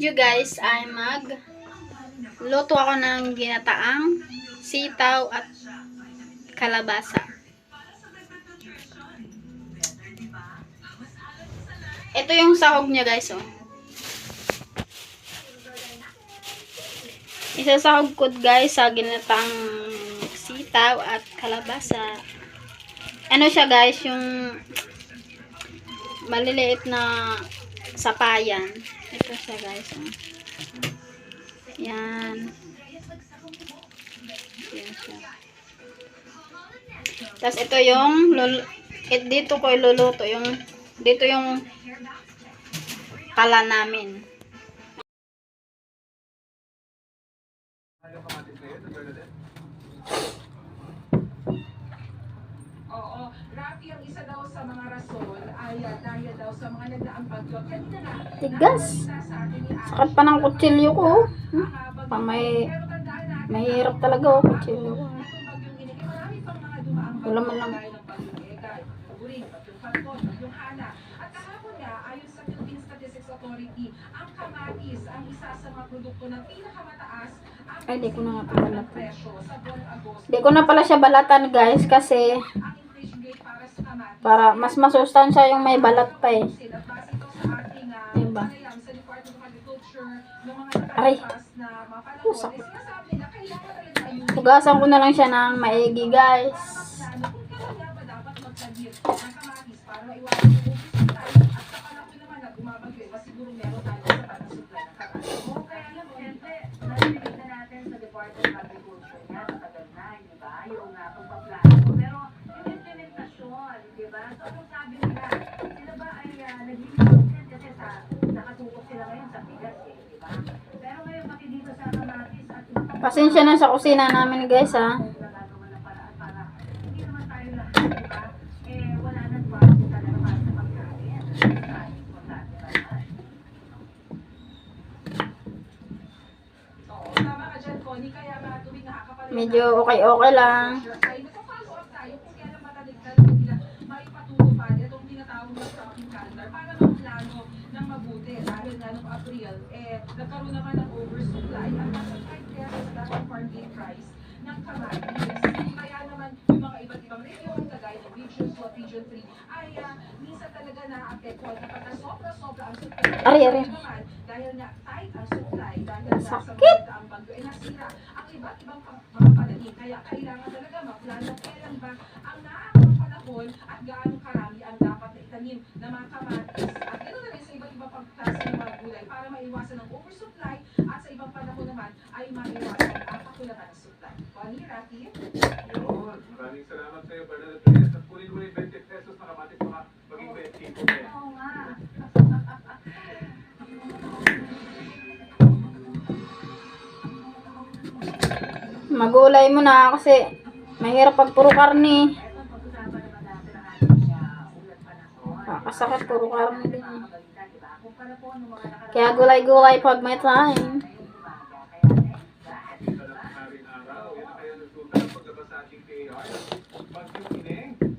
video guys ay luto ako ng ginataang sitaw at kalabasa. Ito yung sahog niya guys, oh. Isasahog ko guys sa ginataang sitaw at kalabasa. Ano siya guys, yung maliliit na sapayan. Ito siya guys, oh. Yan. Yan siya. Tapos ito yung dito ko iluluto yung dito yung pala namin. Oo, Rafi, ang isa daw sa mga rason ay dahil daw sa mga nagdaang bagyo. Kanina na, Tigas. Sakit pa ng kutsilyo ko. Mahirap talaga oh, kutsilyo ko. Wala man lang. At kahapon nga, ayon sa Philippine Statistics Authority, ang kamatis ang isa sa mga produkto na pinakamataas Ay, di ko na nga balatan. Di ko na pala siya balatan guys kasi para mas masustansya yung may balat pa eh. Diba? Aray. Sakit. Hugasan ko na lang siya ng maigi guys. Pasensya na sa kusina namin guys ha. Medyo okay lang. Nagkaroon naman ng oversupply at nasa-5 pesos sa dating farm gate price ng kamatis. Kaya naman yung mga iba't ibang region, kagaya ng Region 2 at Region 3, ay minsan talaga na-apektuhan kapag sobra ang supply. Ari. Dahil nga tight ang supply, dahil sa sakit. ang bagyo, ay nasira ang iba't ibang mga pananim. Kaya kailangan talaga maplano kailan ba ang naakong panahon at gaano karami ang dapat na itanim na mga kamatis. At ganoon na rin sa iba't ibang pagklase ng mga gulay para maiwasan ang oversupply at sa ibang panahon naman ay maiwasan ang kakulangan ng supply. Connie, Rafi? Maraming salamat sa iyo, Bernadette Reyes. At kunin mo yung 20 pesos na kamatis baka maging 20 po kaya. Oo nga. Magulay mo na kasi mahirap pag puro karne. Kakasakit puro karne din. Kaya gulay-gulay pag may time.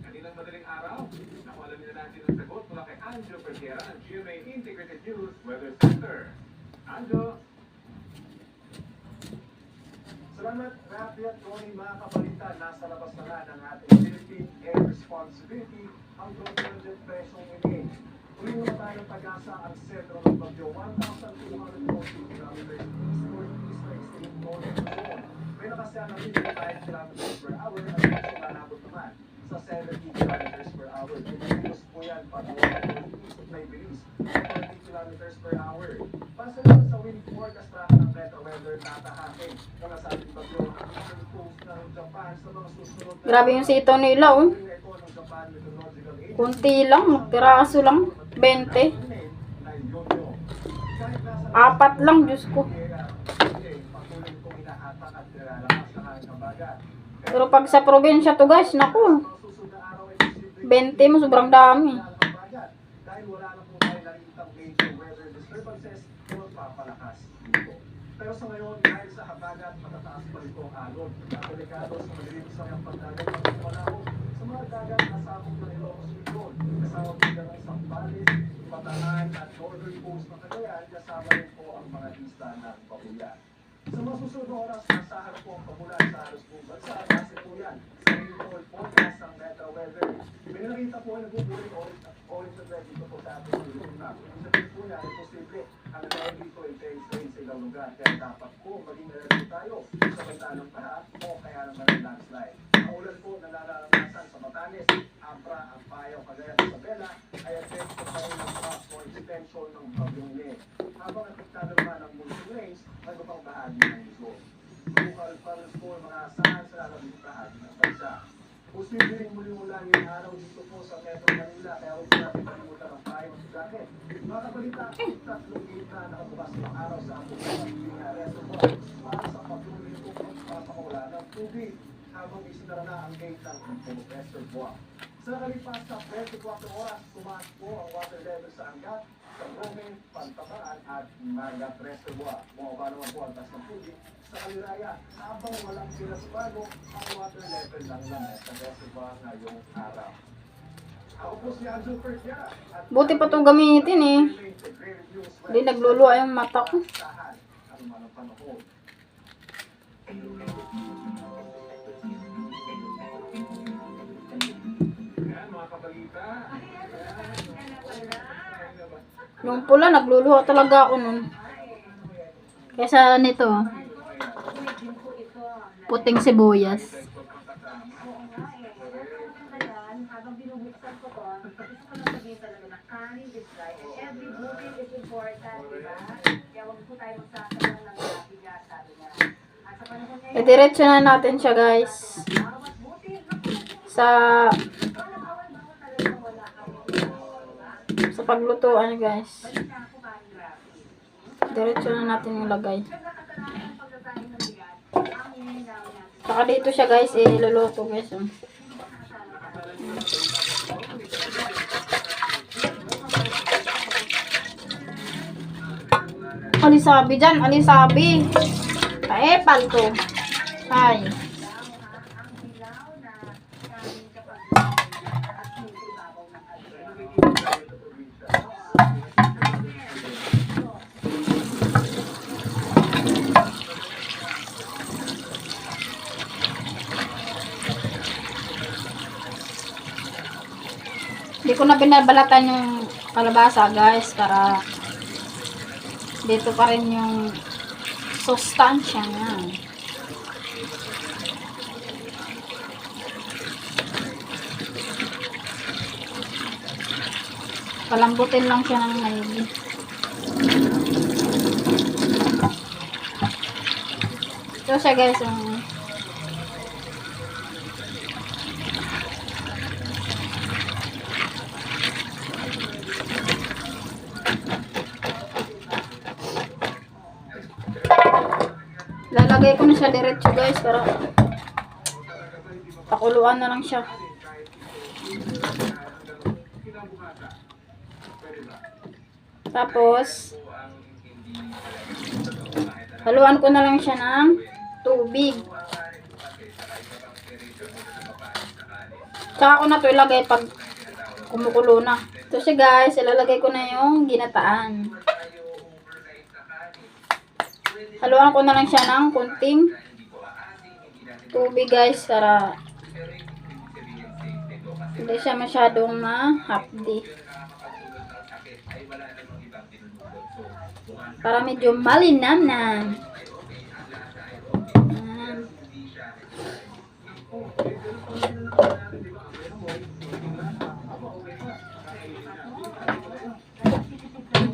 Kanilang madaling araw. Naku, alamin na natin ang sagot mula kay Anjo Perguera ng GMA Integrated News Weather Center. Anjo. Salamat, Rafi at Connie, mga kabalita. Nasa labas na nga ng ating Philippine Air Responsibility ang 200 pesong ini. Tuloy naman tayong pag-asa ang sentro ng bagyo, 1,240 kilometers east-northeast na extreme northern zone. May nakasya ng 55 kilometers per hour at gusto malabot naman sa 70 kilometers per hour. Pinipilos po yan patuloy ng northeast at may bilis 40 kilometers per hour. Para sa wind forecast ng Metro Weather, tatahakin ng nasabing bagyo ang eastern coast ng Japan sa mga susunod na Grabe yung sitaw nila oh. Kunti lang, magpiraso lang. 20. Apat lang, Diyos ko. Pero pag sa probinsya to guys, naku. 20 mo, sobrang dami. Dahil wala na po tayo nakikitang major weather disturbances o papalakas. Pero sa ngayon, dahil sa sa habagat, matataas pa ito ang alon. At delikado sa malilim sa mga pagdagat ng Malabo. Sa mga dagat, nasabog na Ilocos Region. Kasama po dyan ang Sambales, Bataan at Northern Coast ng Cagayan. Kasama rin po ang mga isla ng Babuyan. Sa mga susunod na oras, masahan po ang pamulan sa halos buong bansa. Kasi po yan sa rainfall forecast ng Metro Weather. May nakita po ay nagbubuling orange alert dito po sa ating lugar. Ibig sabihin po niya, ay posible ang dahil dito ay tense rain sa ilang lugar. Kaya dapat po maging alert tayo sa banta ng baha o kaya naman ng landslide. Ang ulan po na nararanasan sa Batanes, Abra, Ampayo, Cagayan, Isabela ay effect po tayo ng trough o extension ng bagyong Len. Habang apektado naman ang monsoon rains, ang ibang bahagi ng Luzon. Local farmers po mga asahan sa lalabing bahagi ng bansa. Posible rin muli mula ngayong araw dito po sa Metro Manila, kaya huwag natin kalimutan ang payo ng jacket. Mga kabalita, tatlong gate na nakabukas ng araw sa Abuja ng reservoir para sa patuloy po pagpapakawala ng tubig habang isinara na ang gate ng reservoir. Sa kalipas sa 24 oras, tumaas po ang water level sa Angat, sa Romen, Pantamaan at Magat Reservoir. Bumaba naman po ang taas ng tubig sa Kaliraya habang walang pinagbago ang water level ng Lamesa Reservoir ngayong araw. Ako po si Angel Pertia. Buti pa itong gamitin eh. Hindi nagluluwa yung mata ko. Ang mga panahon. Yan, mga kabalita. Yung pula, nagluluwa talaga ako nun. Kesa nito, puting sibuyas. Habang binubuksan ko to, gusto ko lang sabihin talaga na kanin is life. Every booking is important, di ba? Kaya wag po tayo magsasalang ng bigas, sabi niya. At sa panahon ngayon, Diretso na natin siya guys. bawat buti, Sa walang awal-bawal talaga wala kami. sa paglutuan guys. Balita ako ba ang grabe? Diretso na natin ilagay. Pag nakatanaw ng pagsasahin ng bigas, ang hinaw niya. Saka dito siya guys, iluluto guys. Oh. Alisabi dyan, alisabi. Ay, palto. Ay. Ang hilaw na kanin kapag at hindi babaw ng kalderong. Hindi ko na binabalatan yung kalabasa guys para dito pa rin yung sustansya niya. Palambutin lang siya ng maigi. Ito siya guys. Lalagay ko na siya diretso guys para pakuluan na lang siya. Tapos haluan ko na lang siya ng tubig. Tsaka ko na ito ilagay pag kumukulo na. Ito siya guys, ilalagay ko na yung ginataan. Haluan ko na lang siya ng kunting tubig guys para hindi siya masyadong mahapdi. Para medyo malinamnam.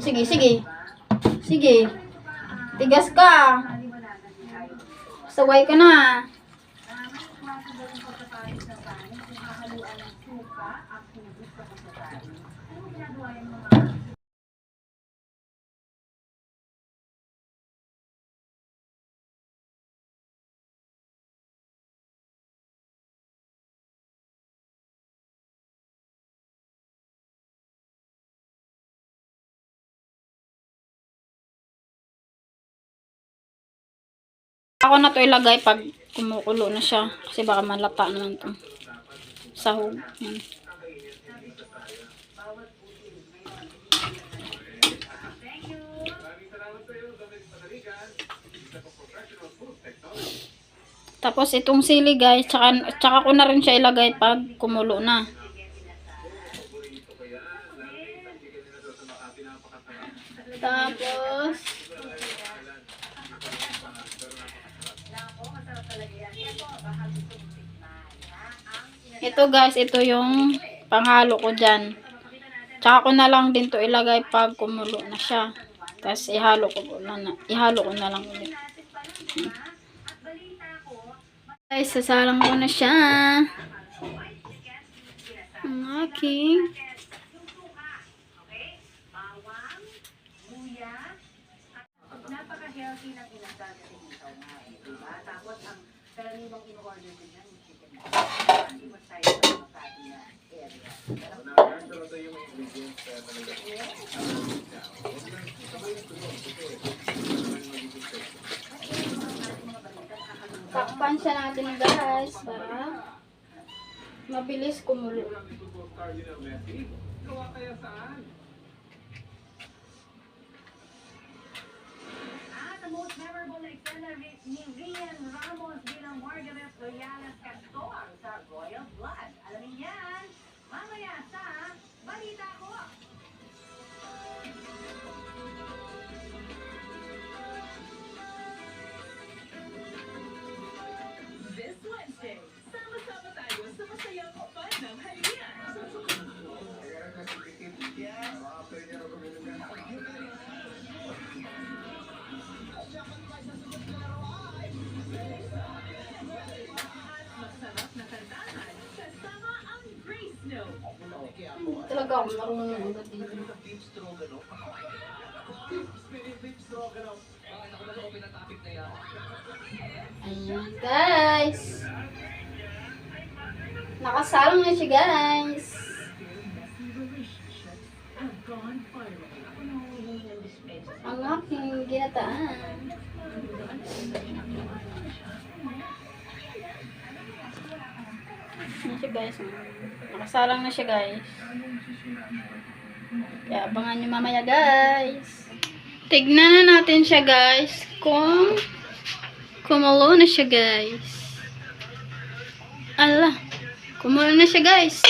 Sige, sige. Sige. Tigas ka. Saway ka na. Ako na to ilagay pag kumukulo na siya. Kasi baka malata naman to. Sahog. Yan. Tapos itong sili guys, tsaka ko na rin siya ilagay pag kumulo na. Tapos ito guys, ito yung panghalo ko dyan. Tsaka ko na lang din to ilagay pag kumulo na siya. Tapos ihalo ko na lang ulit. Guys, sasalang ko na siya. Ang aking napaka-healthy ng inasal na sitaw nga eh, diba? Tapos ang karaniwang in-order din yan yung chicken broth. Hindi mo tayo sa Makati na area. takpan siya natin guys para mabilis kumulo. Superstar Lionel Messi. Gawa kaya saan? At the most memorable na eksena ni Rian Ramos bilang Margaret Loyalas Castor sa Royal Blood. Alamin yan, mamaya sa Balita Ko. This Wednesday, sama-sama tayo sa masayang opan ng halian. Masarap na kantahan kasama ang Grace Note. Talaga ako marunong yung agad dito. Ayan guys. Nakasalang na siya guys. Ang aking ginataan. Ayan siya guys. Nakasalang na siya guys. Kaya abangan nyo mamaya guys. Tignan na natin siya guys kung kumulo na siya guys. Ala, kumulo na siya guys.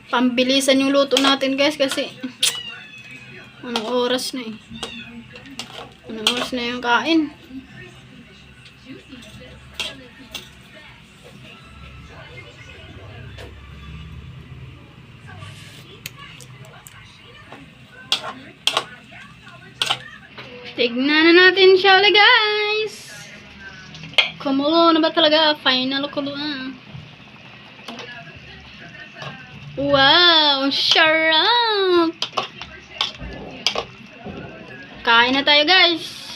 Pambilisan yung luto natin guys kasi anong oras na eh. Anong oras na yung kain. Tignan na natin siya ulit guys. Kumulo na ba talaga? Final kulo na. Wow, sarap! Kain na tayo guys.